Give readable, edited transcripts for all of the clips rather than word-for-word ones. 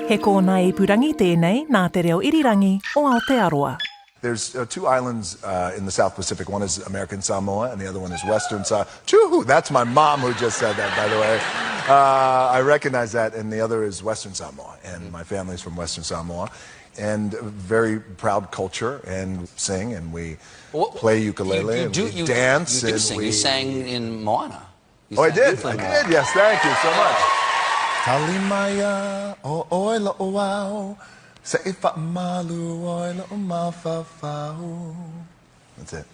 He kōna ipurangi tēnei nā te reo irirangi o Aotearoa. There's two islands in the South Pacific. One is American Samoa, and the other one is Western Samoa. Choo! That's my mom who just said that, by the way. I recognize that, and the other is Western Samoa, and my family's from Western Samoa. And a very proud culture, and sing, and we play ukulele, and we dance. You do sing. You sang in Moana. I did, yes, thank you so much. Kalimaya o oila o wau. That's it.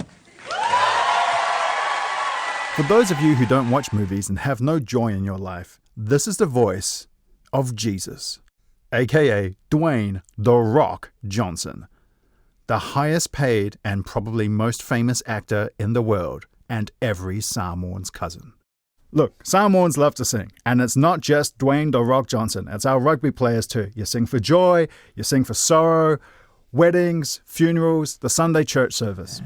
For those of you who don't watch movies and have no joy in your life, this is the voice of Jesus, aka Dwayne "The Rock" Johnson, the highest paid and probably most famous actor in the world, and every Samoan's cousin. Look, Samoans love to sing, and it's not just Dwayne "The Rock" Johnson, it's our rugby players too. You sing for joy, you sing for sorrow, weddings, funerals, the Sunday church service.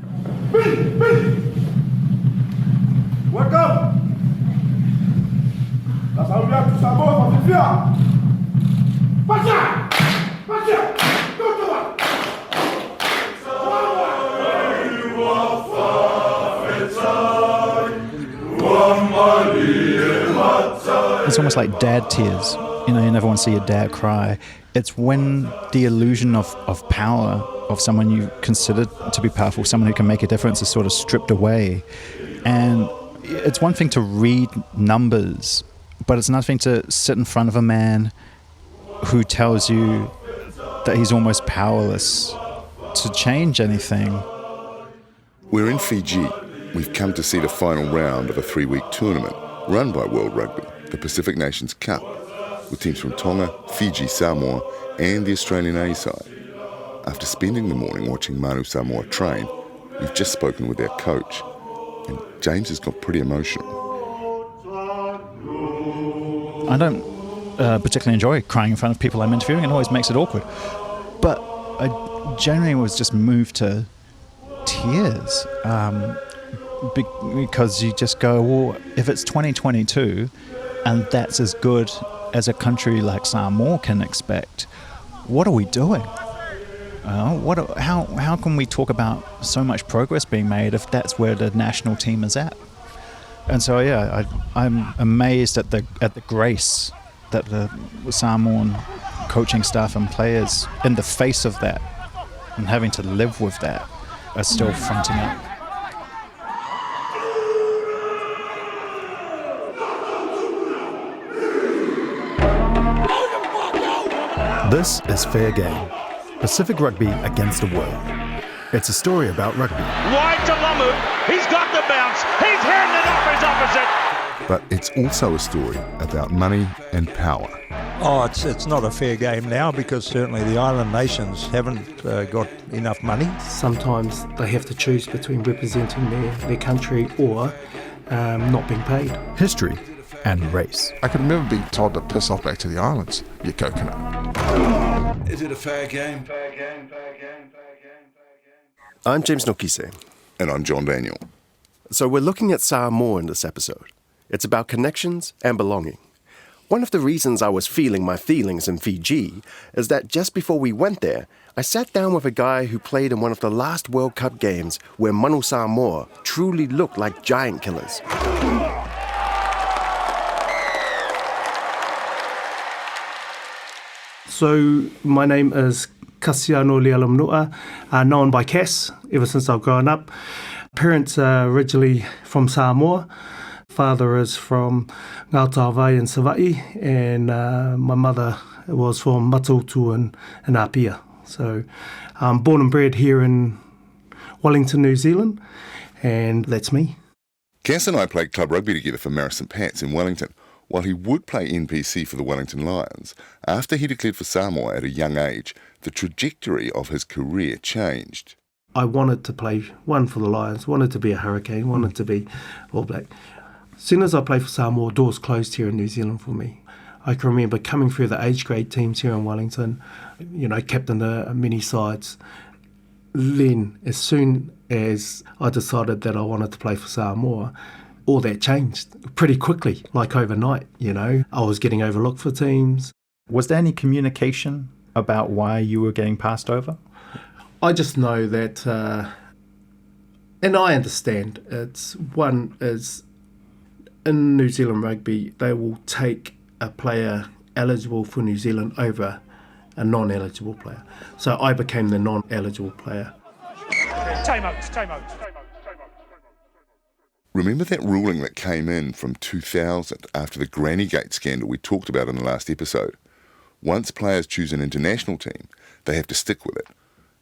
Welcome! That's how we have to Samoa for the fear! Pasha! Pasha! Go to one! It's almost like dad tears. You know, you never want to see your dad cry. It's when the illusion of power of someone you consider to be powerful, someone who can make a difference, is sort of stripped away. And it's one thing to read numbers, but it's another thing to sit in front of a man who tells you that he's almost powerless to change anything. We're in Fiji. We've come to see the final round of a 3-week tournament run by World Rugby, the Pacific Nations Cup, with teams from Tonga, Fiji, Samoa and the Australian A side. After spending the morning watching Manu Samoa train, we've just spoken with their coach, and James has got pretty emotional. I don't particularly enjoy crying in front of people I'm interviewing. It always makes it awkward. But I generally was just moved to tears. Because you just go, well, if it's 2022 and that's as good as a country like Samoa can expect, what are we doing? How can we talk about so much progress being made if that's where the national team is at? And so, yeah, I'm amazed at the grace that the Samoan coaching staff and players, in the face of that and having to live with that, are still fronting up. This is Fair Game, Pacific Rugby against the world. It's a story about rugby. Wide to Lamu, he's got the bounce, he's handing it off his opposite. But it's also a story about money and power. Oh, it's not a fair game now, because certainly the island nations haven't got enough money. Sometimes they have to choose between representing their country or not being paid. History and race. I could never be told to piss off back to the islands, you coconut. Is it a fair game? I'm James Nokise. And I'm John Daniel. So we're looking at Samoa in this episode. It's about connections and belonging. One of the reasons I was feeling my feelings in Fiji is that just before we went there, I sat down with a guy who played in one of the last World Cup games where Manu Samoa truly looked like giant killers. So my name is Kasiano Lialamnua, known by Cass ever since I've grown up. Parents are originally from Samoa. Father is from Ngātarawai and Savaii, and my mother was from Matautu and Apia. So I'm born and bred here in Wellington, New Zealand, and that's me. Cass and I played club rugby together for Marison Pats in Wellington. While he would play NPC for the Wellington Lions, after he declared for Samoa at a young age, the trajectory of his career changed. I wanted to play one for the Lions, wanted to be a Hurricane, wanted to be All Black. As soon as I played for Samoa, doors closed here in New Zealand for me. I can remember coming through the age grade teams here in Wellington, captain the many sides. Then, as soon as I decided that I wanted to play for Samoa, all that changed pretty quickly, like overnight, I was getting overlooked for teams. Was there any communication about why you were getting passed over? I just know that, and I understand, one is in New Zealand rugby, they will take a player eligible for New Zealand over a non-eligible player. So I became the non-eligible player. Time out. Remember that ruling that came in from 2000 after the Granny Gate scandal we talked about in the last episode? Once players choose an international team, they have to stick with it,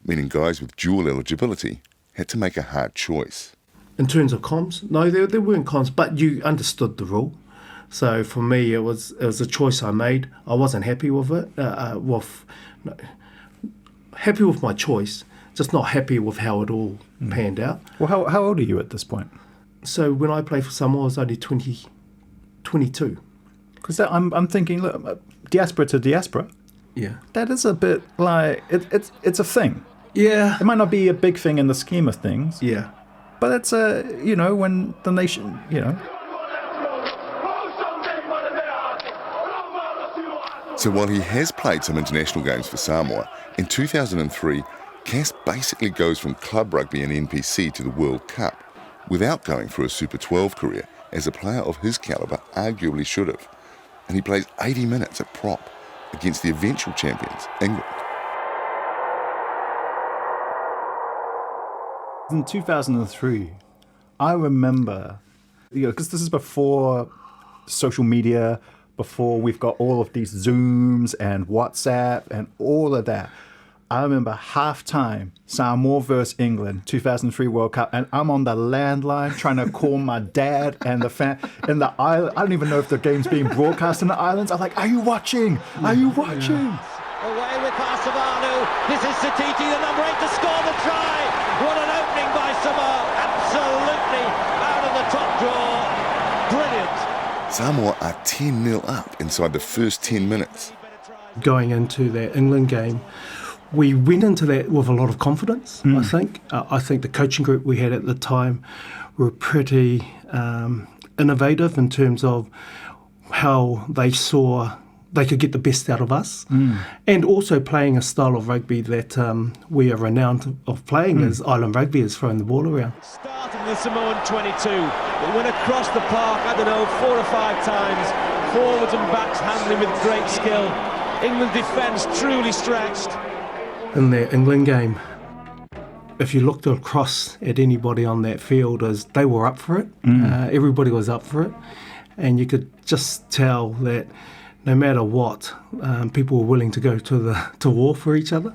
meaning guys with dual eligibility had to make a hard choice. In terms of comms, no, there weren't comms, but you understood the rule. So for me, it was a choice I made. I wasn't happy with it. Happy with my choice, just not happy with how it all panned out. Well, how old are you at this point? So when I played for Samoa, I was only 22. Because I'm thinking, look, diaspora to diaspora. Yeah. That is a bit like it's a thing. Yeah. It might not be a big thing in the scheme of things. Yeah. But it's when the nation, So while he has played some international games for Samoa, in 2003, Cass basically goes from club rugby and NPC to the World Cup without going through a Super 12 career, as a player of his calibre arguably should have. And he plays 80 minutes at prop against the eventual champions, England. In 2003, I remember, because this is before social media, before we've got all of these Zooms and WhatsApp and all of that. I remember half-time, Samoa versus England, 2003 World Cup, and I'm on the landline trying to call my dad and the fan in the island. I don't even know if the game's being broadcast in the islands. I'm like, are you watching? Are you watching? Yeah. Away with Pasavanu. This is Satiti, the number 8, to score the try. What an opening by Samoa. Absolutely out of the top drawer. Brilliant. Samoa are 10-0 up inside the first 10 minutes. Going into that England game, we went into that with a lot of confidence, I think. I think the coaching group we had at the time were pretty innovative in terms of how they saw they could get the best out of us, and also playing a style of rugby that we are renowned of playing, as Island Rugby is throwing the ball around. Starting the Samoan 22, it went across the park, 4 or 5 times, forwards and backs handling with great skill. England defence truly stretched. In that England game, if you looked across at anybody on that field, as they were up for it, everybody was up for it, and you could just tell that no matter what, people were willing to go to war for each other.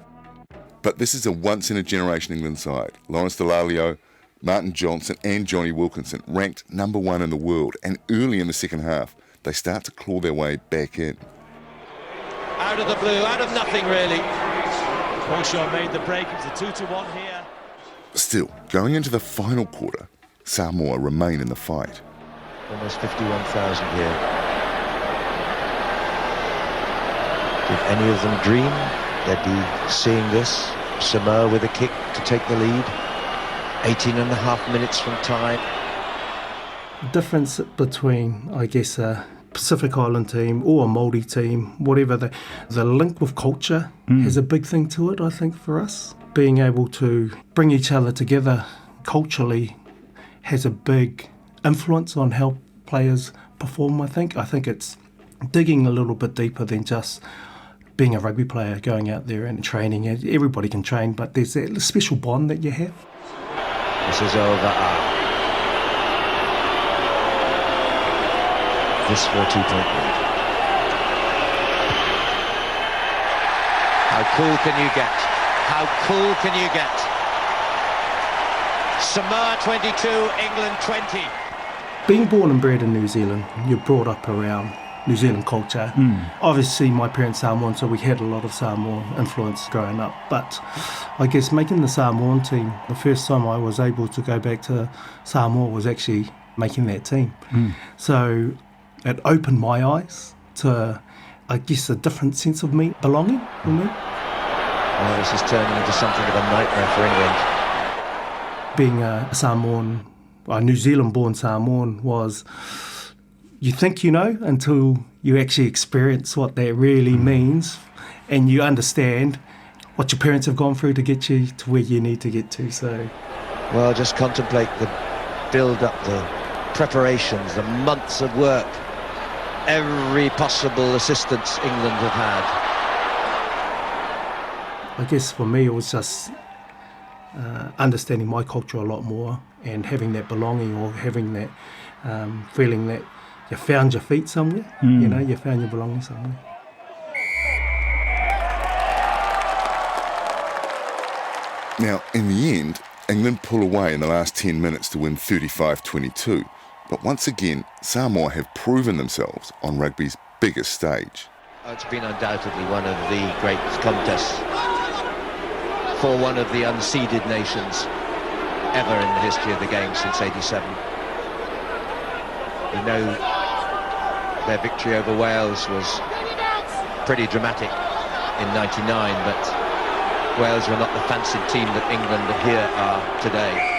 But this is a once-in-a-generation England side. Lawrence Delalio, Martin Johnson and Johnny Wilkinson ranked number 1 in the world, and early in the second half, they start to claw their way back in. Out of the blue, out of nothing really. Paulshaw made the break, it's a 2-1 here. Still, going into the final quarter, Samoa remain in the fight. Almost 51,000 here. Did any of them dream they'd be seeing this? Samoa with a kick to take the lead. 18.5 minutes from time. The difference between, I guess, a Pacific Island team or a Māori team, whatever, the link with culture has a big thing to it, I think, for us. Being able to bring each other together culturally has a big influence on how players perform, I think. I think it's digging a little bit deeper than just being a rugby player, going out there and training. Everybody can train, but there's that special bond that you have. This is over. This for a 2-point lead. How cool can you get? How cool can you get? Samoa 22, England 20. Being born and bred in New Zealand, you're brought up around New Zealand culture. Obviously, my parents are Samoan, so we had a lot of Samoan influence growing up. But I guess making the Samoan team, the first time I was able to go back to Samoa was actually making that team. So it opened my eyes to, I guess, a different sense of belonging for me. Well, this is turning into something of a nightmare for England. Being a Samoan, a New Zealand-born Samoan, was you think you know until you actually experience what that really means, and you understand what your parents have gone through to get you to where you need to get to. So, well, just contemplate the build-up, the preparations, the months of work, every possible assistance England have had. I guess for me it was just understanding my culture a lot more and having that belonging, or having that feeling that you found your feet somewhere, you found your belonging somewhere. Now, in the end, England pull away in the last 10 minutes to win 35-22. But once again, Samoa have proven themselves on rugby's biggest stage. It's been undoubtedly one of the great contests for one of the unseeded nations ever in the history of the game since '87. We know their victory over Wales was pretty dramatic in '99, but Wales were not the fancied team that England here are today.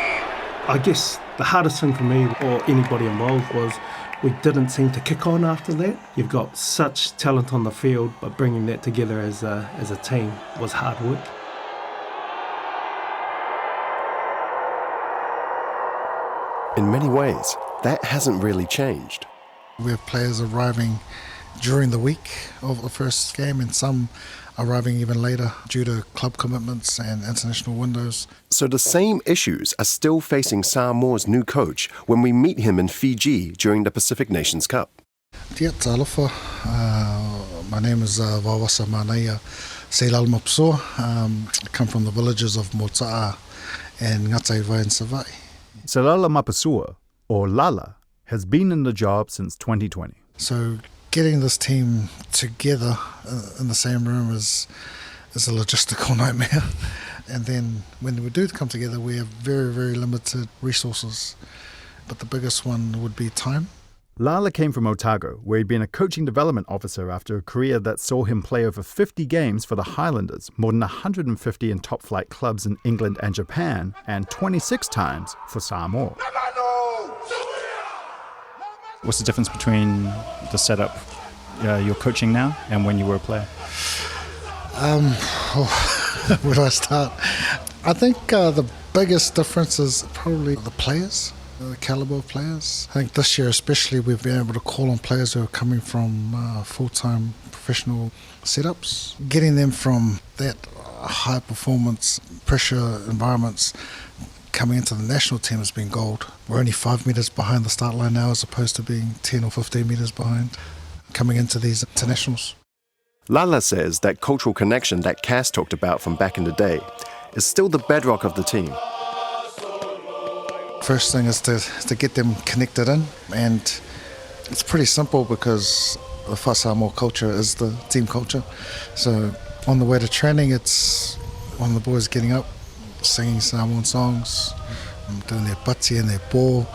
I guess the hardest thing for me, or anybody involved, was we didn't seem to kick on after that. You've got such talent on the field, but bringing that together as a team was hard work. In many ways, that hasn't really changed. We have players arriving during the week of the first game, and some arriving even later due to club commitments and international windows. So the same issues are still facing Samoa's new coach when we meet him in Fiji during the Pacific Nations Cup. Tia talofa. My name is Vawasa Manaia Seilal Mapsua. I come from the villages of Mota'a and Ngataiwai and Savai. Salala Mapasua, or Lala, has been in the job since 2020. So getting this team together in the same room is a logistical nightmare. And then when we do come together, we have very, very limited resources. But the biggest one would be time. Lala came from Otago, where he'd been a coaching development officer after a career that saw him play over 50 games for the Highlanders, more than 150 in top-flight clubs in England and Japan, and 26 times for Samoa. What's the difference between the setup you're coaching now and when you were a player? Where do I start? I think the biggest difference is probably the players, the caliber of players. I think this year especially we've been able to call on players who are coming from full-time professional setups. Getting them from that high-performance pressure environments coming into the national team has been gold. We're only 5 metres behind the start line now as opposed to being 10 or 15 metres behind coming into these internationals. Lala says that cultural connection that Cass talked about from back in the day is still the bedrock of the team. First thing is to get them connected in, and it's pretty simple because the Samoa culture is the team culture. So on the way to training, it's one of the boys getting up, singing Samoan songs, doing their pati and their po,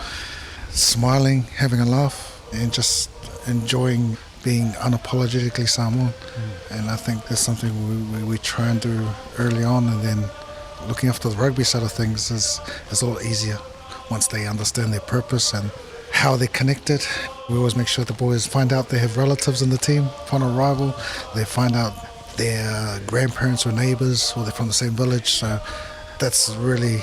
smiling, having a laugh, and just enjoying being unapologetically Samoan. And I think that's something we try and do early on, and then looking after the rugby side of things is a lot easier once they understand their purpose and how they're connected. We always make sure the boys find out they have relatives in the team upon arrival. They find out their grandparents or neighbours, or they're from the same village. So that's really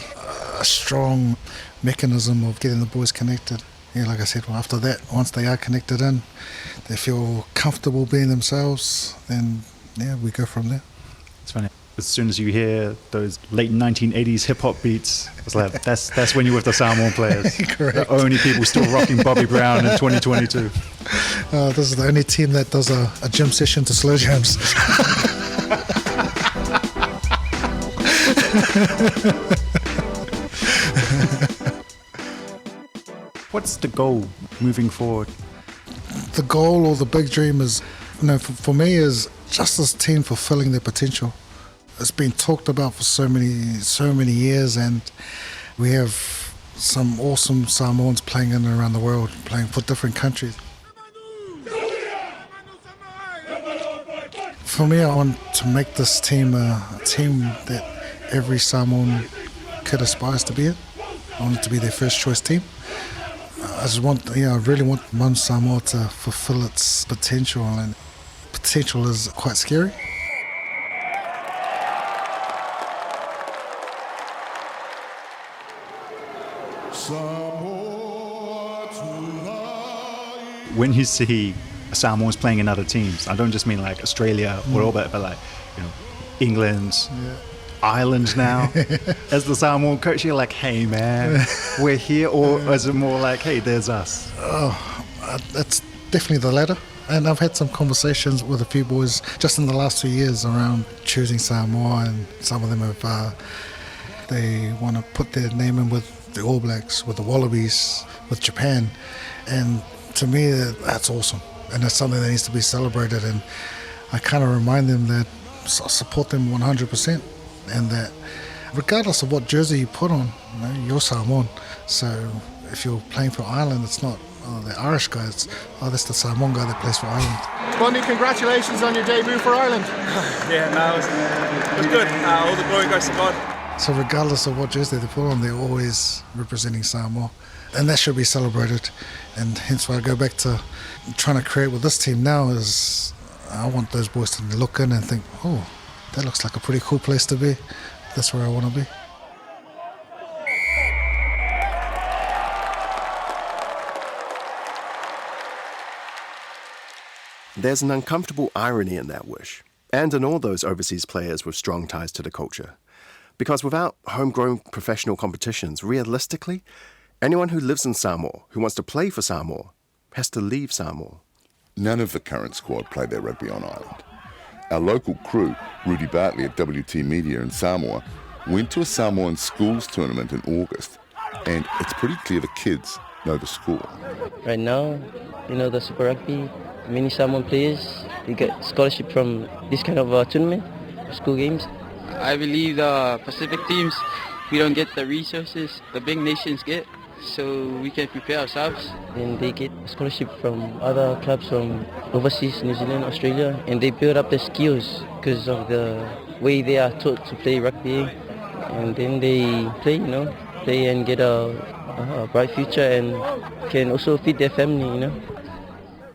a strong mechanism of getting the boys connected. Yeah, like I said, well, after that, once they are connected in, they feel comfortable being themselves, then yeah, we go from there. It's funny. As soon as you hear those late 1980s hip-hop beats, it's like that's when you're with the Samoan players. Correct. The only people still rocking Bobby Brown in 2022. This is the only team that does a gym session to slow jams. What's the goal moving forward? The goal or the big dream is, for me, is just this team fulfilling their potential. It's been talked about for so many years, and we have some awesome Samoans playing in and around the world, playing for different countries. For me, I want to make this team a team that every Samoan kid aspires to be in. I want it to be their first choice team. I really want One Samoa to fulfill its potential, and potential is quite scary. When you see Samoans playing in other teams, I don't just mean like Australia or all that, but like, England, Ireland now. As the Samoan coach, you're like, hey man, we're here, or is it more like, hey, there's us? It's definitely the latter. And I've had some conversations with a few boys just in the last 2 years around choosing Samoa, and some of them have, they want to put their name in with the All Blacks, with the Wallabies, with Japan. And to me, that's awesome. And that's something that needs to be celebrated. And I kind of remind them that I support them 100%. And that regardless of what jersey you put on, you're Samoan. So if you're playing for Ireland, it's not the Irish guy, it's that's the Samoan guy that plays for Ireland. Bundy, congratulations on your debut for Ireland. It was good. All the glory goes to God. So regardless of what jersey they put on, they're always representing Samoa. And that should be celebrated. And hence why I go back to trying to create with this team now is I want those boys to look in and think, oh, that looks like a pretty cool place to be. That's where I want to be. There's an uncomfortable irony in that wish, and in all those overseas players with strong ties to the culture. Because without homegrown professional competitions, realistically, anyone who lives in Samoa, who wants to play for Samoa, has to leave Samoa. None of the current squad play their rugby on island. Our local crew, Rudy Bartley at WT Media in Samoa, went to a Samoan schools tournament in August, and it's pretty clear the kids know the score. Right now, the Super Rugby, many Samoan players, they get scholarship from this kind of tournament, school games. I believe the Pacific teams, we don't get the resources the big nations get, so we can prepare ourselves. And they get scholarship from other clubs from overseas, New Zealand, Australia, and they build up their skills because of the way they are taught to play rugby. And then they play and get a bright future and can also feed their family,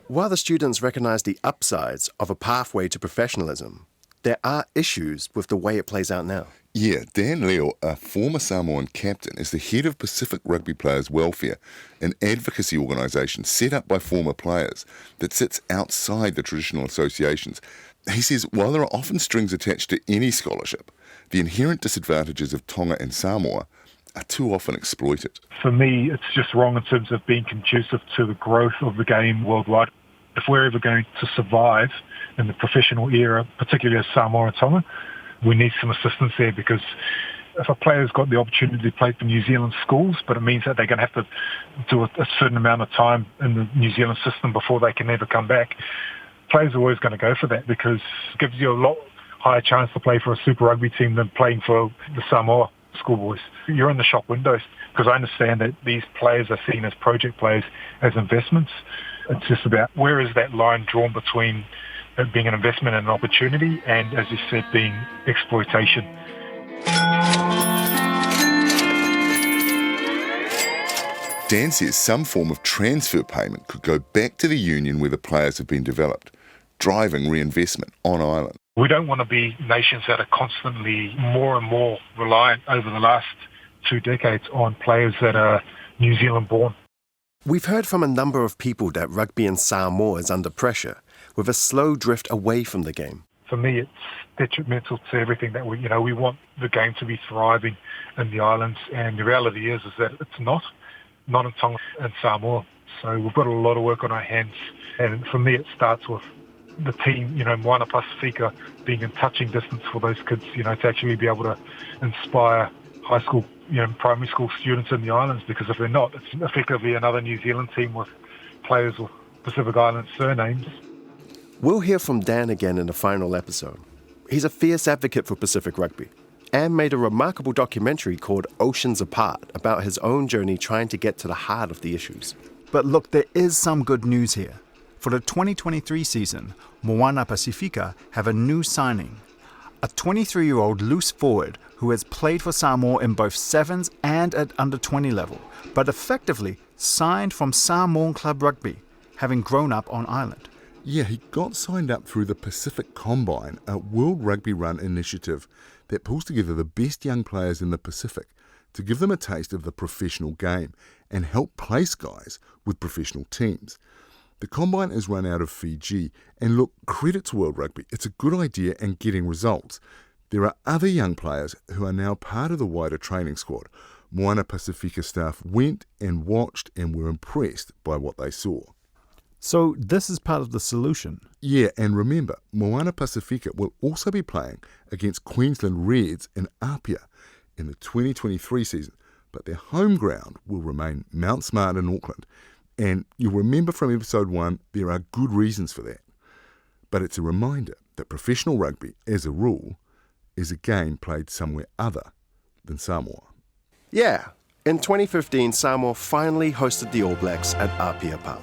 While the students recognize the upsides of a pathway to professionalism, there are issues with the way it plays out now. Yeah, Dan Leo, a former Samoan captain, is the head of Pacific Rugby Players Welfare, an advocacy organisation set up by former players that sits outside the traditional associations. He says while there are often strings attached to any scholarship, the inherent disadvantages of Tonga and Samoa are too often exploited. For me, it's just wrong in terms of being conducive to the growth of the game worldwide. If we're ever going to survive in the professional era, particularly as Samoa and Tonga, we need some assistance there, because if a player's got the opportunity to play for New Zealand schools, but it means that they're going to have to do a certain amount of time in the New Zealand system before they can ever come back, players are always going to go for that, because it gives you a lot higher chance to play for a Super Rugby team than playing for the Samoa schoolboys. You're in the shop windows, because I understand that these players are seen as project players, as investments. It's just about where is that line drawn between it being an investment and an opportunity and, as you said, being exploitation. Dan says some form of transfer payment could go back to the union where the players have been developed, driving reinvestment on island. We don't want to be nations that are constantly more and more reliant over the last 2 decades on players that are New Zealand born. We've heard from a number of people that rugby in Samoa is under pressure, with a slow drift away from the game. For me, it's detrimental to everything that we want the game to be thriving in the islands, and the reality is that it's not in Tonga and Samoa. So we've got a lot of work on our hands, and for me, it starts with the team, Moana Pacifica being in touching distance for those kids, to actually be able to inspire high school, primary school students in the islands, because if they're not, it's effectively another New Zealand team with players with Pacific Island surnames. We'll hear from Dan again in the final episode. He's a fierce advocate for Pacific Rugby and made a remarkable documentary called Oceans Apart about his own journey trying to get to the heart of the issues. But look, there is some good news here. For the 2023 season, Moana Pacifica have a new signing. A 23-year-old loose forward who has played for Samoa in both sevens and at under-20 level, but effectively signed from Samoan Club Rugby, having grown up on island. Yeah, he got signed up through the Pacific Combine, a World Rugby Run initiative that pulls together the best young players in the Pacific to give them a taste of the professional game and help place guys with professional teams. The Combine is run out of Fiji, and look, credit to World Rugby, it's a good idea and getting results. There are other young players who are now part of the wider training squad. Moana Pacifica staff went and watched and were impressed by what they saw. So this is part of the solution. Yeah, and remember, Moana Pacifica will also be playing against Queensland Reds in Apia in the 2023 season, but their home ground will remain Mount Smart in Auckland. And you'll remember from episode 1, there are good reasons for that. But it's a reminder that professional rugby, as a rule, is a game played somewhere other than Samoa. Yeah, in 2015, Samoa finally hosted the All Blacks at Apia Park.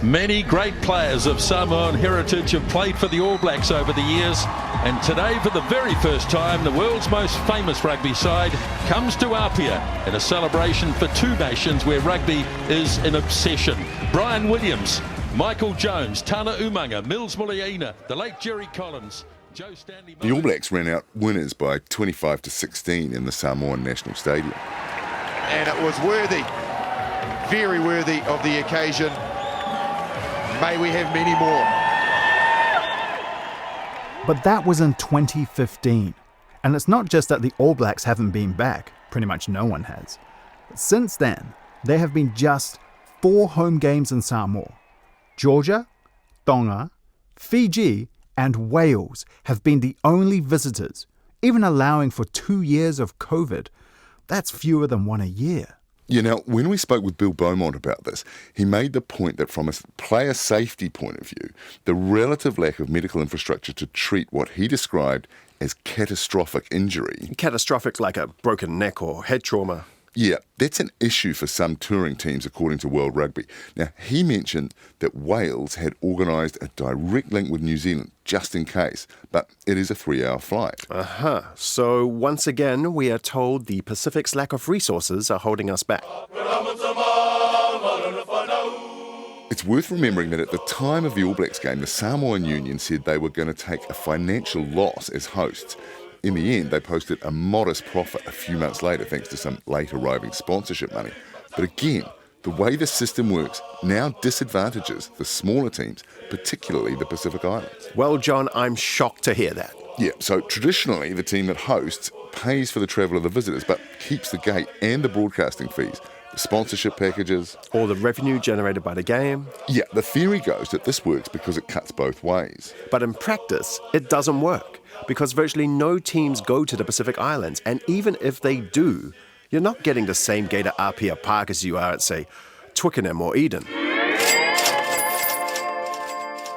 Many great players of Samoan heritage have played for the All Blacks over the years, and today, for the very first time, the world's most famous rugby side comes to Apia in a celebration for two nations where rugby is an obsession. Brian Williams, Michael Jones, Tana Umanga, Mills Muliaina, the late Jerry Collins, Joe Stanley... The All Blacks ran out winners by 25-16 in the Samoan National Stadium. And it was worthy, very worthy of the occasion. May we have many more. But that was in 2015. And it's not just that the All Blacks haven't been back. Pretty much no one has. Since then, there have been just 4 home games in Samoa. Georgia, Tonga, Fiji, and Wales have been the only visitors, even allowing for 2 years of COVID. That's fewer than one a year. You know, when we spoke with Bill Beaumont about this, he made the point that from a player safety point of view, the relative lack of medical infrastructure to treat what he described as catastrophic injury. Catastrophic like a broken neck or head trauma. Yeah, that's an issue for some touring teams, according to World Rugby. Now, he mentioned that Wales had organised a direct link with New Zealand, just in case, but it is a 3-hour flight. So, once again, we are told the Pacific's lack of resources are holding us back. It's worth remembering that at the time of the All Blacks game, the Samoan Union said they were going to take a financial loss as hosts. In the end, they posted a modest profit a few months later thanks to some late arriving sponsorship money. But again, the way the system works now disadvantages the smaller teams, particularly the Pacific Islands. Well, John, I'm shocked to hear that. Yeah, so traditionally the team that hosts pays for the travel of the visitors but keeps the gate and the broadcasting fees, the sponsorship packages. Or the revenue generated by the game. Yeah, the theory goes that this works because it cuts both ways. But in practice, it doesn't work, because virtually no teams go to the Pacific Islands, and even if they do, you're not getting the same gate at Apia Park as you are at, say, Twickenham or Eden.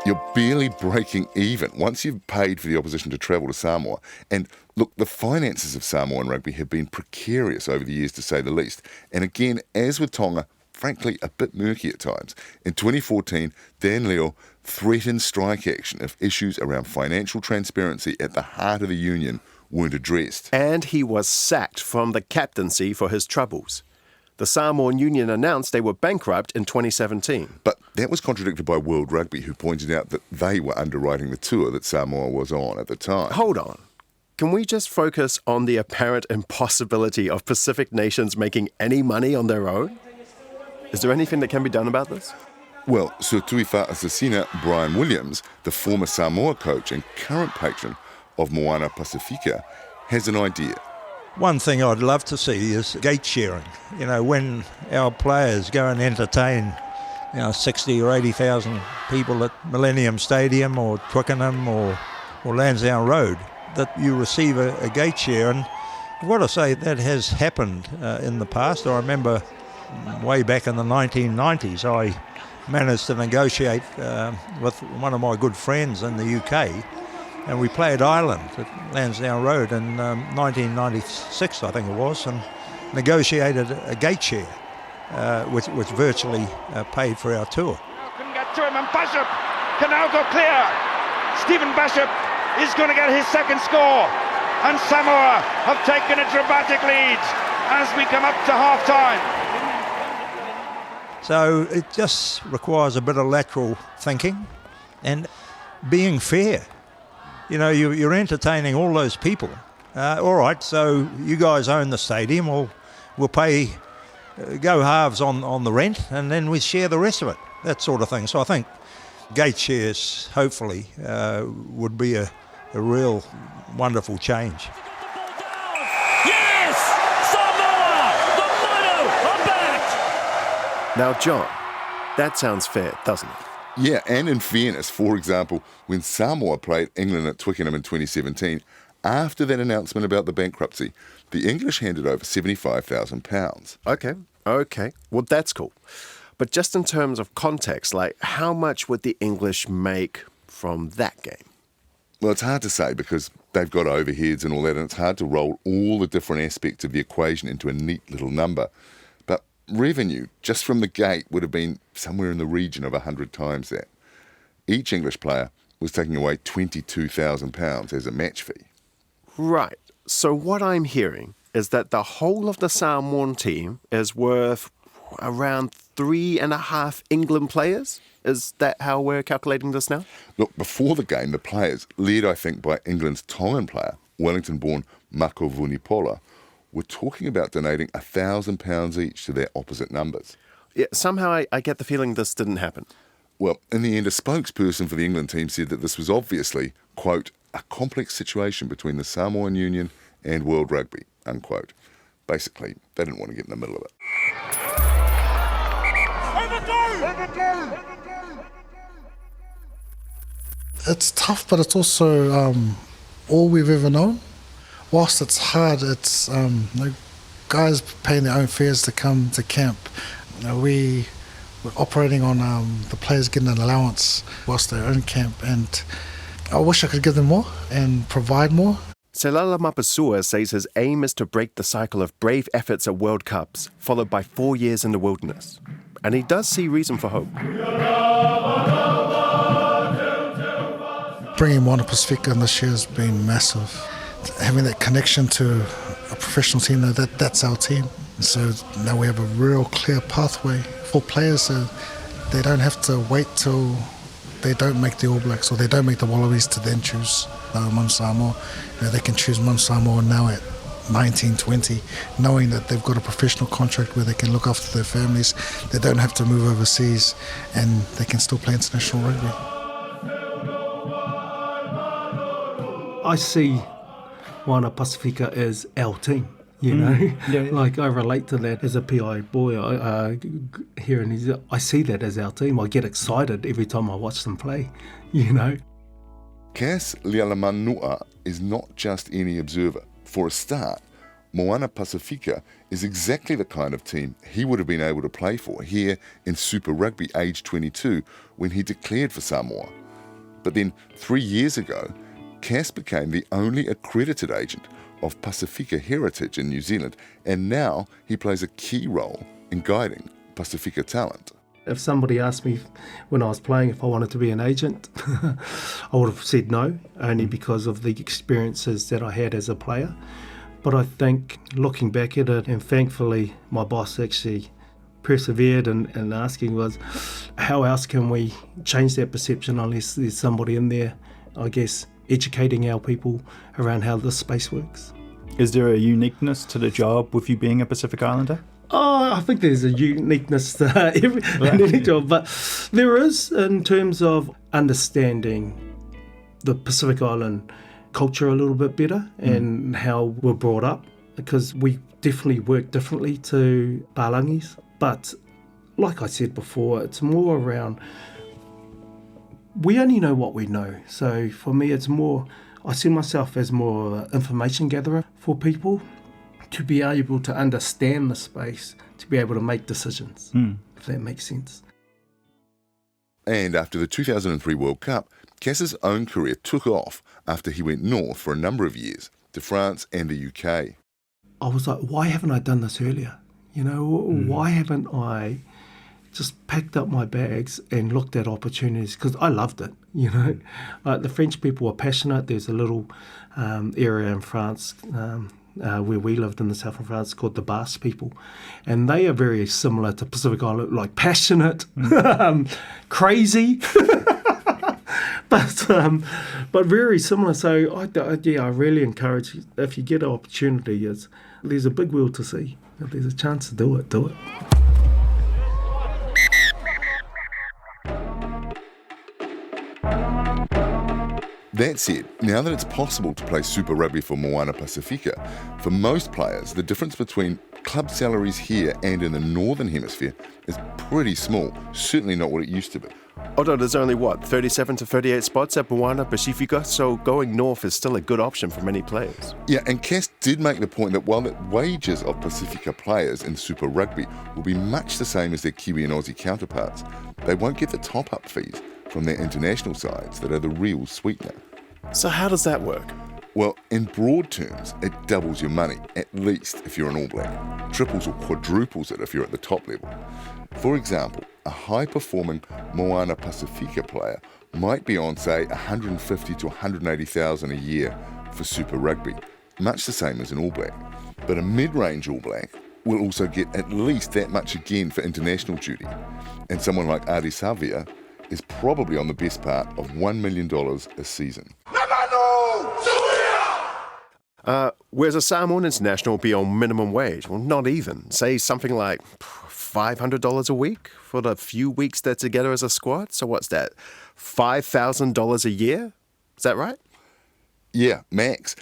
You're barely breaking even once you've paid for the opposition to travel to Samoa. And look, the finances of Samoan rugby have been precarious over the years, to say the least. And again, as with Tonga, frankly, a bit murky at times. In 2014, Dan Leo threatened strike action if issues around financial transparency at the heart of the union weren't addressed. And he was sacked from the captaincy for his troubles. The Samoan Union announced they were bankrupt in 2017. But that was contradicted by World Rugby, who pointed out that they were underwriting the tour that Samoa was on at the time. Hold on. Can we just focus on the apparent impossibility of Pacific nations making any money on their own? Is there anything that can be done about this? Well, Sir Tuifa Assassina Brian Williams, the former Samoa coach and current patron of Moana Pacifica, has an idea. One thing I'd love to see is gate sharing. You know, when our players go and entertain, 60 or 80,000 people at Millennium Stadium or Twickenham or Lansdowne Road, that you receive a gate share. And I've got to say that has happened in the past. I remember way back in the 1990s, I managed to negotiate with one of my good friends in the UK, and we played Ireland at Lansdowne Road in 1996, I think it was, and negotiated a gate share, which virtually paid for our tour. Couldn't get to him, and Bishop can now go clear. Stephen Bishop is going to get his second score, and Samoa have taken a dramatic lead as we come up to half-time. So it just requires a bit of lateral thinking and being fair. You know, you're entertaining all those people. All right, so you guys own the stadium, we'll pay, go halves on the rent, and then we share the rest of it, that sort of thing. So I think gate shares, hopefully, would be a real wonderful change. Yes! Samoa! The Mono are back! Now, John, that sounds fair, doesn't it? Yeah, and in fairness, for example, when Samoa played England at Twickenham in 2017, after that announcement about the bankruptcy, the English handed over £75,000. Okay. Well, that's cool. But just in terms of context, like, how much would the English make from that game? Well, it's hard to say because they've got overheads and all that, and it's hard to roll all the different aspects of the equation into a neat little number. But revenue, just from the gate, would have been somewhere in the region of 100 times that. Each English player was taking away £22,000 as a match fee. Right. So what I'm hearing is that the whole of the Samoan team is worth around 3.5 England players? Is that how we're calculating this now? Look, before the game, the players, led I think by England's Tongan player, Wellington-born Mako Vunipola, were talking about donating £1,000 each to their opposite numbers. Yeah, somehow I get the feeling this didn't happen. Well, in the end, a spokesperson for the England team said that this was obviously, quote, a complex situation between the Samoan Union and World Rugby, unquote. Basically, they didn't want to get in the middle of it. It's tough, but it's also all we've ever known. Whilst it's hard, it's guys paying their own fares to come to camp. We're operating on the players getting an allowance whilst they're in camp, and I wish I could give them more and provide more. Selala Mapasua says his aim is to break the cycle of brave efforts at World Cups, followed by 4 years in the wilderness. And he does see reason for hope. Bringing Moana Pacifica in this year has been massive. Having that connection to a professional team, that's our team. So now we have a real clear pathway for players, so they don't have to wait till they don't make the All Blacks or they don't make the Wallabies to then choose Mon Samoa. They can choose Mon Samoa now at 19, 20, knowing that they've got a professional contract where they can look after their families. They don't have to move overseas, and they can still play international rugby. I see Moana Pacifica as our team, you know. Yeah. Like, I relate to that as a PI boy here in New Zealand. I see that as our team. I get excited every time I watch them play, you know. Cass Lialamanua is not just any observer. For a start, Moana Pacifica is exactly the kind of team he would have been able to play for here in Super Rugby age 22 when he declared for Samoa. But then 3 years ago, Cass became the only accredited agent of Pacifica heritage in New Zealand, and now he plays a key role in guiding Pacifica talent. If somebody asked me when I was playing if I wanted to be an agent, I would have said no, only because of the experiences that I had as a player. But I think looking back at it, and thankfully my boss actually persevered in asking was, how else can we change that perception unless there's somebody in there, I guess, educating our people around how this space works. Is there a uniqueness to the job with you being a Pacific Islander? Oh, I think there's a uniqueness to any job, but there is in terms of understanding the Pacific Island culture a little bit better and how we're brought up, because we definitely work differently to Palangis. But like I said before, it's more around, we only know what we know. So for me, it's more, I see myself as more of an information gatherer for people, to be able to understand the space, to be able to make decisions, if that makes sense. And after the 2003 World Cup, Cass's own career took off after he went north for a number of years, to France and the UK. I was like, why haven't I done this earlier? You know, why haven't I just packed up my bags and looked at opportunities? Because I loved it, you know. The French people were passionate. There's a little area in France, where we lived in the south of France, called the Basque people, and they are very similar to Pacific Island, like passionate, crazy, but very similar. So I really encourage, if you get an opportunity, there's a big world to see. If there's a chance to do it. That said, now that it's possible to play Super Rugby for Moana Pacifica, for most players, the difference between club salaries here and in the Northern Hemisphere is pretty small, certainly not what it used to be. Although there's only, 37 to 38 spots at Moana Pacifica, so going north is still a good option for many players. Yeah, and Cass did make the point that while the wages of Pacifica players in Super Rugby will be much the same as their Kiwi and Aussie counterparts, they won't get the top-up fees from their international sides that are the real sweetener. So how does that work? Well, in broad terms, it doubles your money, at least if you're an All Black. Triples or quadruples it if you're at the top level. For example, a high-performing Moana Pacifica player might be on, say, 150 to 180,000 a year for Super Rugby, much the same as an All Black. But a mid-range All Black will also get at least that much again for international duty. And someone like Adi Savia is probably on the best part of $1 million a season. Whereas a Samoan international would be on minimum wage. Well, not even. Say something like $500 a week for the few weeks they're together as a squad. So what's that? $5,000 a year? Is that right? Yeah, max.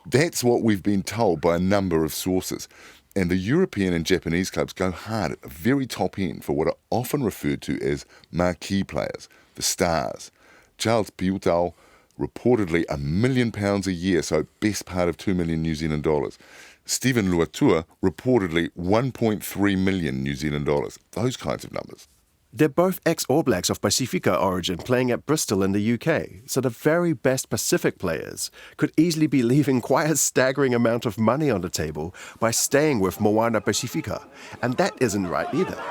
That's what we've been told by a number of sources. And the European and Japanese clubs go hard at the very top end for what are often referred to as marquee players, the stars. Charles Piutau, reportedly £1 million a year, so best part of 2 million New Zealand dollars. Stephen Luatua, reportedly 1.3 million New Zealand dollars. Those kinds of numbers. They're both ex-All Blacks of Pacifica origin playing at Bristol in the UK, so the very best Pacific players could easily be leaving quite a staggering amount of money on the table by staying with Moana Pacifica, and that isn't right either.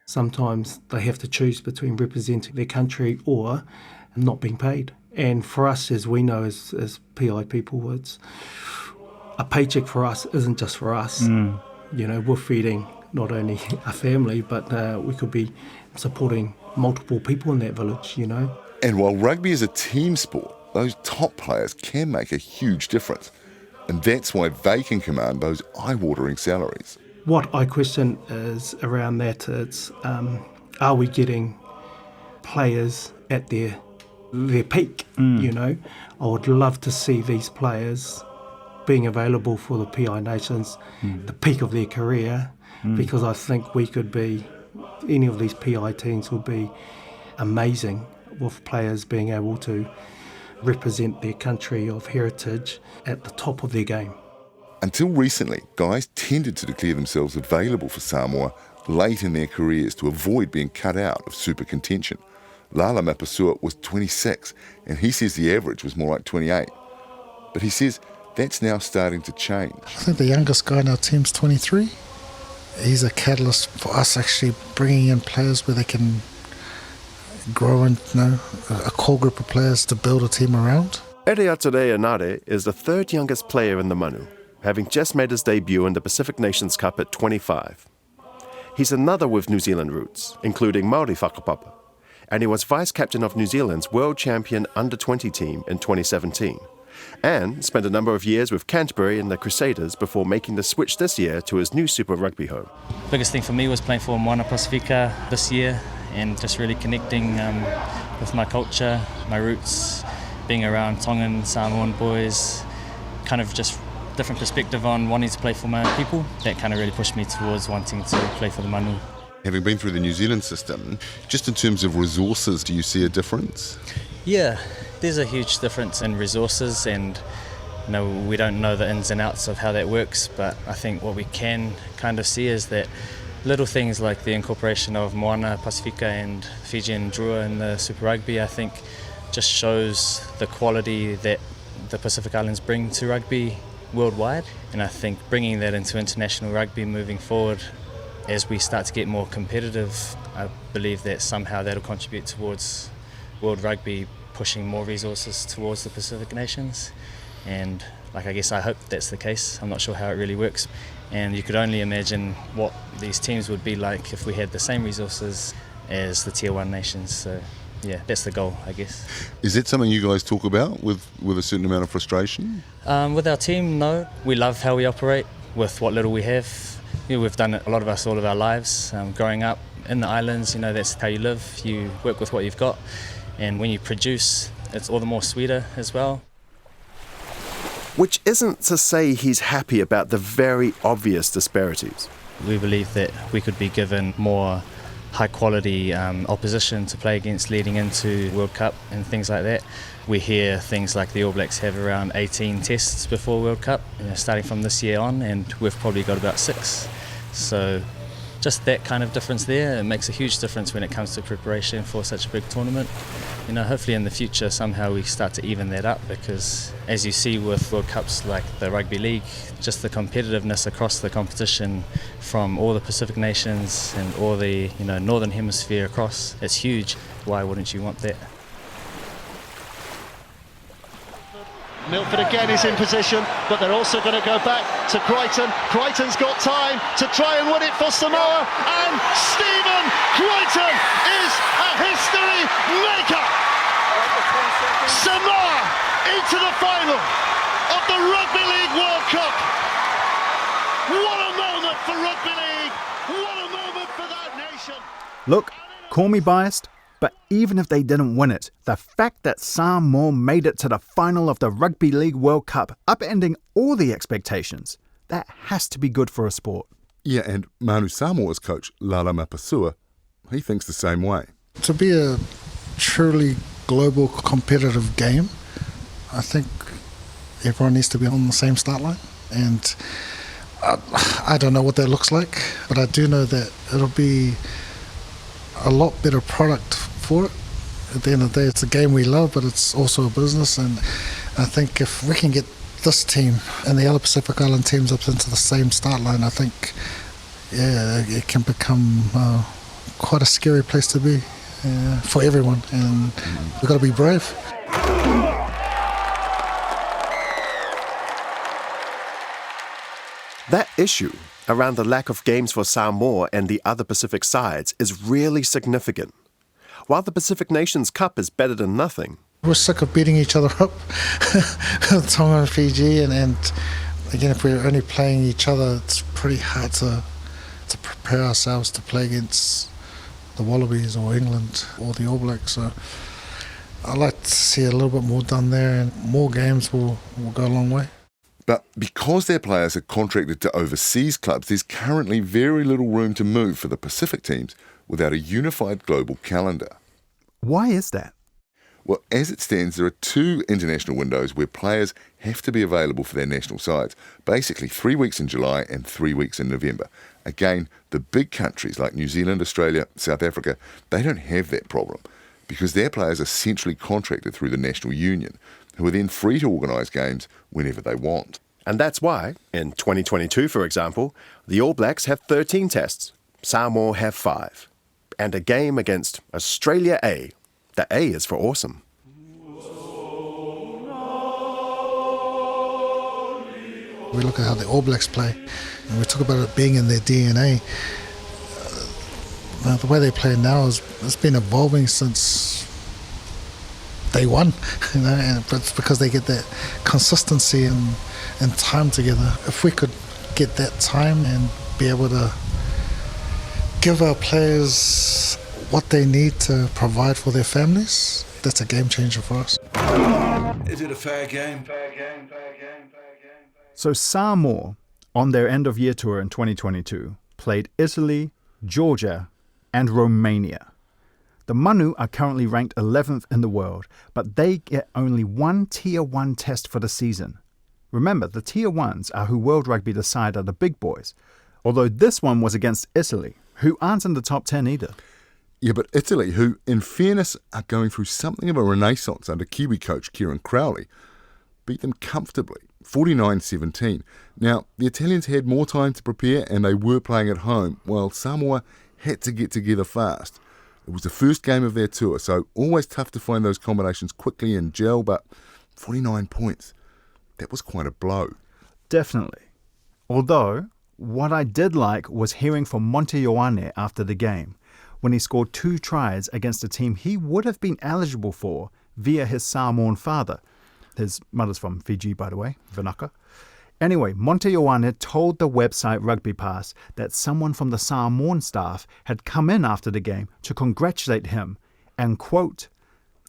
Sometimes they have to choose between representing their country or not being paid. And for us, as we know as PI people, it's a paycheck for us isn't just for us. You know, we're feeding not only a family, but we could be supporting multiple people in that village, you know. And while rugby is a team sport, those top players can make a huge difference. And that's why they can command those eye-watering salaries. What I question is around that, it's are we getting players at their peak, you know? I would love to see these players being available for the PI Nations, the peak of their career, because I think we could be, any of these PI teams would be amazing with players being able to represent their country of heritage at the top of their game. Until recently, guys tended to declare themselves available for Samoa late in their careers to avoid being cut out of super contention. Lala Mapasua was 26, and he says the average was more like 28. But he says that's now starting to change. I think the youngest guy in our team's 23. He's a catalyst for us actually bringing in players where they can grow and, you know, a core group of players to build a team around. Ereatere Enare is the third youngest player in the Manu, having just made his debut in the Pacific Nations Cup at 25. He's another with New Zealand roots, including Māori whakapapa, and he was vice-captain of New Zealand's world champion under-20 team in 2017, and spent a number of years with Canterbury and the Crusaders before making the switch this year to his new Super Rugby home. Biggest thing for me was playing for Moana Pacifica this year and just really connecting with my culture, my roots, being around Tongan, Samoan boys, kind of just different perspective on wanting to play for my people. That kind of really pushed me towards wanting to play for the Manu. Having been through the New Zealand system, just in terms of resources, do you see a difference? Yeah, there's a huge difference in resources, and you know, we don't know the ins and outs of how that works, but I think what we can kind of see is that little things like the incorporation of Moana Pacifica and Fijian Drua in the Super Rugby, I think just shows the quality that the Pacific Islands bring to rugby worldwide, and I think bringing that into international rugby moving forward as we start to get more competitive, I believe that somehow that'll contribute towards world rugby pushing more resources towards the Pacific nations, and I guess I hope that's the case. I'm not sure how it really works, and you could only imagine what these teams would be like if we had the same resources as the Tier 1 nations. So yeah, that's the goal, I guess. Is that something you guys talk about with a certain amount of frustration? With our team, no. We love how we operate with what little we have. We've done it, a lot of us, all of our lives. Growing up in the islands, that's how you live. You work with what you've got, and when you produce, it's all the more sweeter as well. Which isn't to say he's happy about the very obvious disparities. We believe that we could be given more high quality opposition to play against leading into World Cup and things like that. We hear things like the All Blacks have around 18 tests before World Cup, starting from this year on, and we've probably got about 6. So just that kind of difference there, it makes a huge difference when it comes to preparation for such a big tournament. Hopefully in the future somehow we start to even that up, because as you see with World Cups like the Rugby League, just the competitiveness across the competition from all the Pacific nations and all the Northern Hemisphere across, it's huge. Why wouldn't you want that? Milford again is in position, but they're also going to go back to Crichton. Crichton's got time to try and win it for Samoa, and Stephen Crichton is a history maker. Samoa into the final of the Rugby League World Cup. What a moment for Rugby League. What a moment for that nation. Look, call me biased, but even if they didn't win it, the fact that Samoa made it to the final of the Rugby League World Cup, upending all the expectations, that has to be good for a sport. Yeah, and Manu Samoa's coach, Lala Mapasua, he thinks the same way. To be a truly global competitive game, I think everyone needs to be on the same start line. And I don't know what that looks like, but I do know that it'll be a lot better product for it. At the end of the day, it's a game we love, but it's also a business, and I think if we can get this team and the other Pacific Island teams up into the same start line, I think it can become quite a scary place to be for everyone, and we've got to be brave. That issue around the lack of games for Samoa and the other Pacific sides is really significant. While the Pacific Nations Cup is better than nothing, we're sick of beating each other up, Tonga and Fiji, and again, if we're only playing each other, it's pretty hard to prepare ourselves to play against the Wallabies or England or the All Blacks. So I'd like to see a little bit more done there, and more games will go a long way. But because their players are contracted to overseas clubs, there's currently very little room to move for the Pacific teams without a unified global calendar. Why is that? Well, as it stands, there are 2 international windows where players have to be available for their national sides, basically 3 weeks in July and 3 weeks in November. Again, the big countries like New Zealand, Australia, South Africa, they don't have that problem because their players are centrally contracted through the national union, who are then free to organise games whenever they want. And that's why, in 2022, for example, the All Blacks have 13 tests, Samoa have 5, and a game against Australia A. The A is for awesome. We look at how the All Blacks play, and we talk about it being in their DNA. The way they play now it's been evolving since day one, and it's because they get that consistency and time together. If we could get that time and be able to give our players what they need to provide for their families, that's a game changer for us. Is it a fair game? So Samoa, on their end-of-year tour in 2022, played Italy, Georgia, and Romania. The Manu are currently ranked 11th in the world, but they get only 1 Tier 1 test for the season. Remember, the Tier 1s are who World Rugby decide are the big boys, although this one was against Italy, who aren't in the top 10 either. Yeah, but Italy, who, in fairness, are going through something of a renaissance under Kiwi coach Kieran Crowley, beat them comfortably, 49-17. Now, the Italians had more time to prepare and they were playing at home, while Samoa had to get together fast. It was the first game of their tour, so always tough to find those combinations quickly and gel, but 49 points. That was quite a blow. Definitely. Although, what I did like was hearing from Monte Ioane after the game, when he scored 2 tries against a team he would have been eligible for via his Samoan father. His mother's from Fiji, by the way, Vinaka. Anyway, Monte Ioane told the website Rugby Pass that someone from the Samoan staff had come in after the game to congratulate him and, quote,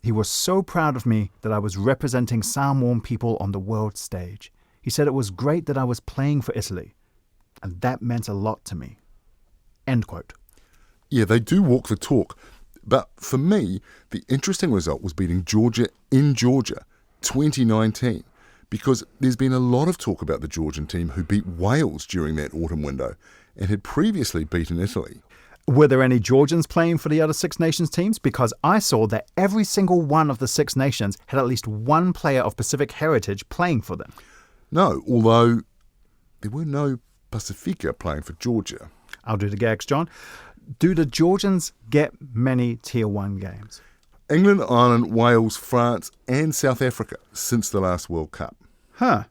"He was so proud of me that I was representing Samoan people on the world stage. He said it was great that I was playing for Italy, and that meant a lot to me." End quote. Yeah, they do walk the talk. But for me, the interesting result was beating Georgia in Georgia, 2019, because there's been a lot of talk about the Georgian team who beat Wales during that autumn window and had previously beaten Italy. Were there any Georgians playing for the other Six Nations teams? Because I saw that every single one of the Six Nations had at least one player of Pacific heritage playing for them. No, although there were no Pacifica playing for Georgia. I'll do the gags, John. Do the Georgians get many Tier 1 games? England, Ireland, Wales, France and South Africa since the last World Cup. Huh.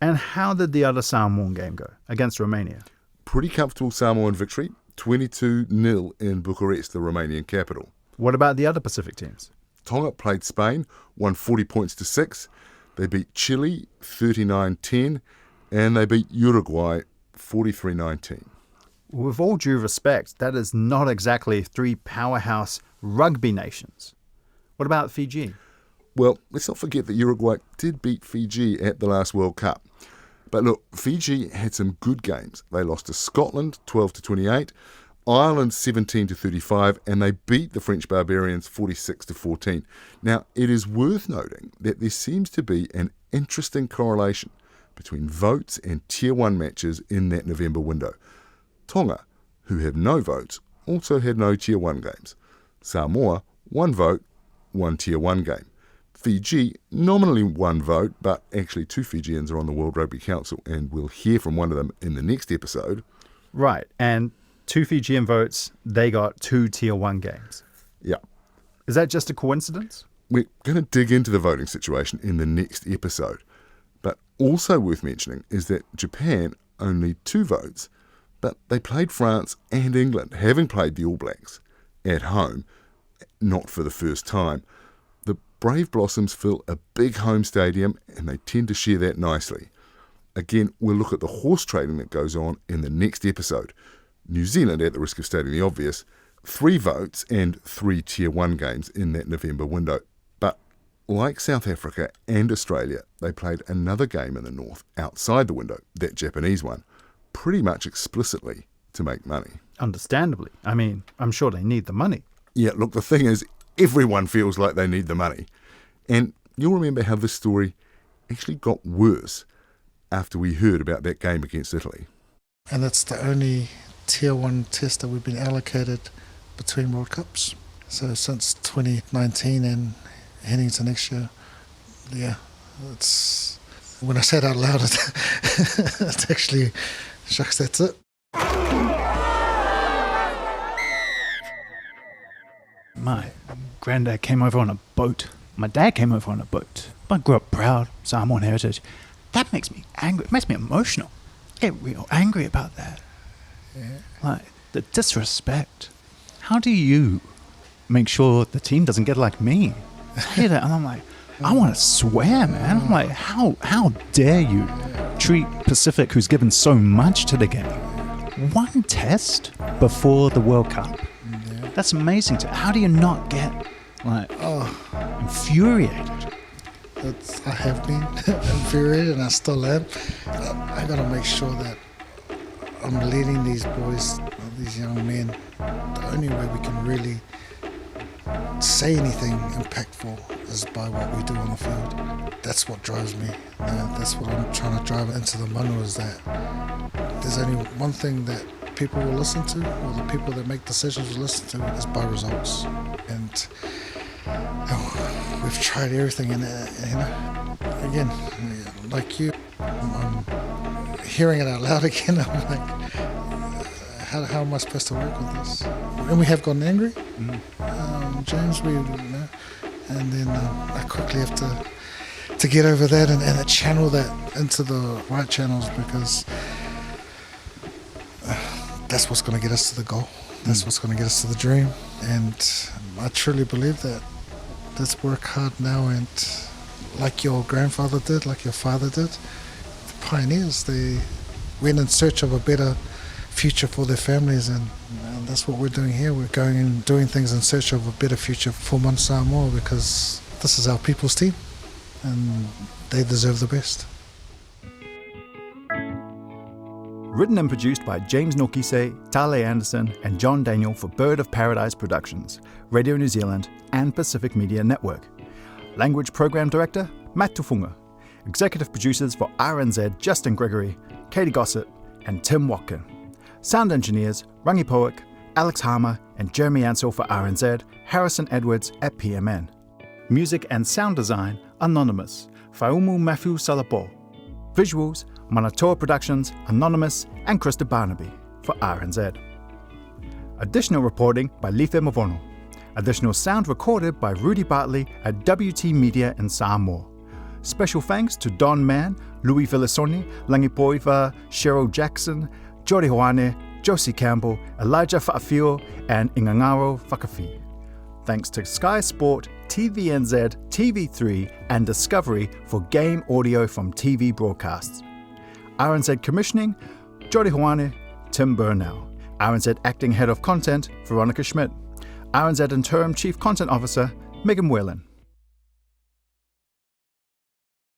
And how did the other Samoan game go against Romania? Pretty comfortable Samoan victory, 22-0 in Bucharest, the Romanian capital. What about the other Pacific teams? Tonga played Spain, won 40 points to 6. They beat Chile 39-10 and they beat Uruguay 43-19. With all due respect, that is not exactly 3 powerhouse rugby nations. What about Fiji? Well, let's not forget that Uruguay did beat Fiji at the last World Cup. But look, Fiji had some good games. They lost to Scotland 12-28, Ireland 17-35, and they beat the French Barbarians 46-14. Now, it is worth noting that there seems to be an interesting correlation between votes and Tier 1 matches in that November window. Tonga, who have no votes, also had no Tier 1 games. Samoa, 1 vote, 1 Tier 1 game. Fiji, nominally 1 vote, but actually 2 Fijians are on the World Rugby Council, and we'll hear from one of them in the next episode. Right, and 2 Fijian votes, they got 2 Tier 1 games. Yeah. Is that just a coincidence? We're going to dig into the voting situation in the next episode. But also worth mentioning is that Japan only 2 votes, but they played France and England, having played the All Blacks at home, not for the first time. The Brave Blossoms fill a big home stadium and they tend to share that nicely. Again, we'll look at the horse trading that goes on in the next episode. New Zealand, at the risk of stating the obvious, 3 votes and 3 Tier 1 games in that November window. But like South Africa and Australia, they played another game in the north outside the window, that Japanese one, pretty much explicitly to make money. Understandably. I mean, I'm sure they need the money. Yeah, look, the thing is, everyone feels like they need the money. And you'll remember how this story actually got worse after we heard about that game against Italy. And that's the only Tier 1 test that we've been allocated between World Cups. So since 2019 and heading to next year, yeah, it's... When I say it out loud, it's actually... Shucks, that's it. My granddad came over on a boat. My dad came over on a boat. I grew up proud, Samoan heritage. That makes me angry. It makes me emotional. I get real angry about that. Yeah. Like, the disrespect. How do you make sure the team doesn't get like me? I hear that and I'm like, I want to swear, man. I'm like, how dare you treat Pacific, who's given so much to the game, 1 test before the World Cup? Yeah. That's amazing. How do you not get like infuriated? I have been infuriated and I still am. I got to make sure that I'm leading these boys, these young men. The only way we can really say anything impactful is by what we do on the field. That's what drives me. That's what I'm trying to drive into the manu, is that there's only one thing that people will listen to, or the people that make decisions will listen to, is by results. And we've tried everything, and again, like you, I'm hearing it out loud again. I'm like, how am I supposed to work with this? And we have gotten angry, James, and then I quickly have to get over that and channel that into the right channels, because that's what's going to get us to the goal. That's what's going to get us to the dream. And I truly believe that. Let's work hard now, and like your grandfather did, like your father did, the pioneers, they went in search of a better future for their families, and that's what we're doing here. We're going and doing things in search of a better future for Mon Samoa, because this is our people's team and they deserve the best. Written and produced by James Nokise, Tale Anderson and John Daniel for Bird of Paradise Productions, Radio New Zealand and Pacific Media Network. Language Program Director, Matt Tufunga. Executive Producers for RNZ, Justin Gregory, Katie Gossett and Tim Watkin. Sound Engineers, Rangi Poick, Alex Harmer and Jeremy Ansell for RNZ, Harrison Edwards at PMN. Music and Sound Design, Anonymous, Faumu Mafu Salapo. Visuals, Manatoa Productions, Anonymous and Krista Barnaby for RNZ. Additional reporting by Life Mavono. Additional sound recorded by Rudy Bartley at WT Media in Samoa. Special thanks to Don Mann, Louis Villasoni, Langipoiva, Cheryl Jackson, Jori Hoane, Josie Campbell, Elijah Fa'afio and Ingangaro Whakafi. Thanks to Sky Sport, TVNZ, TV3 and Discovery for game audio from TV broadcasts. RNZ Commissioning, Jori Hoane, Tim Burnell. RNZ Acting Head of Content, Veronica Schmidt. RNZ Interim Chief Content Officer, Megan Whelan.